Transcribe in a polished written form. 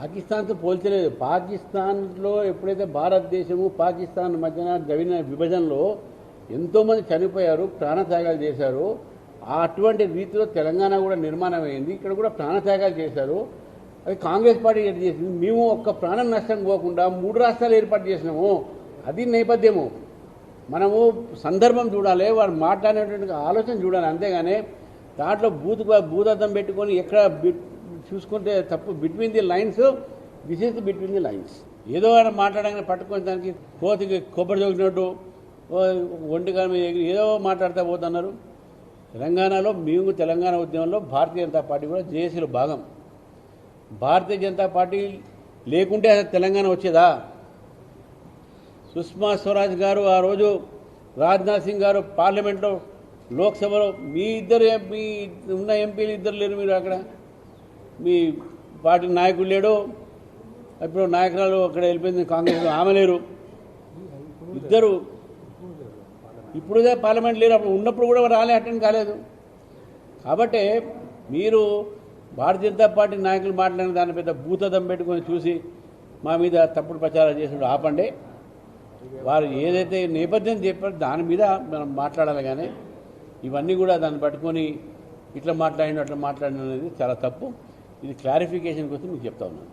పాకిస్తాన్తో పోల్చలేదు. పాకిస్తాన్లో ఎప్పుడైతే భారతదేశము పాకిస్తాన్ మధ్యన జరిగిన విభజనలో ఎంతోమంది చనిపోయారు, ప్రాణత్యాగాలు చేశారు. అటువంటి రీతిలో తెలంగాణ కూడా నిర్మాణం అయింది. ఇక్కడ కూడా ప్రాణత్యాగాలు చేశారు. అది కాంగ్రెస్ పార్టీ ఎటు చేసింది. మేము ఒక్క ప్రాణం నష్టం పోకుండా 3 రాష్ట్రాలు ఏర్పాటు చేసినాము. అది నేపథ్యము. మనము సందర్భం చూడాలి, వారు మాట్లాడేటువంటి ఆలోచన చూడాలి. అంతేగాని దాంట్లో భూతద్దం పెట్టుకొని ఎక్కడ చూసుకుంటే తప్పు. Between the lines, this is between the lines. ఏదో ఆయన మాట్లాడగానే పట్టుకొని దానికి కోతికి కొబ్బరి జోగినట్టు ఒంటిగా ఏదో మాట్లాడుతూ పోతున్నారు. తెలంగాణలో మేము తెలంగాణ ఉద్యమంలో భారతీయ జనతా పార్టీ కూడా జేఏసీలో భాగం. భారతీయ జనతా పార్టీ లేకుంటే అసలు తెలంగాణ వచ్చేదా? సుష్మా స్వరాజ్ గారు ఆ రోజు, రాజ్నాథ్ సింగ్ గారు పార్లమెంట్లో, లోక్సభలో మీ ఉన్న ఎంపీలు ఇద్దరు లేరు. మీరు అక్కడ మీ పార్టీ నాయకులు లేడు. ఇప్పుడు నాయకురాలు అక్కడ వెళ్ళిపోయింది కాంగ్రెస్, ఆమె లేరు. ఇద్దరు ఇప్పుడుదే పార్లమెంట్ లేరు. అప్పుడు ఉన్నప్పుడు కూడా అటెండ్ కాలేదు. కాబట్టి మీరు భారతీయ జనతా పార్టీ నాయకులు మాట్లాడిన దాని పెద్ద భూతదం పెట్టుకొని చూసి మా మీద తప్పుడు ప్రచారం చేసినప్పుడు ఆపండి. వారు ఏదైతే నేపథ్యం చెప్పారో దాని మీద మనం మాట్లాడాలి. కానీ ఇవన్నీ కూడా దాన్ని పట్టుకొని ఇట్లా మాట్లాడిన అట్లా మాట్లాడిన అనేది చాలా తప్పు. ఇది క్లారిఫికేషన్ కోసం మీకు చెప్తా ఉన్నాను.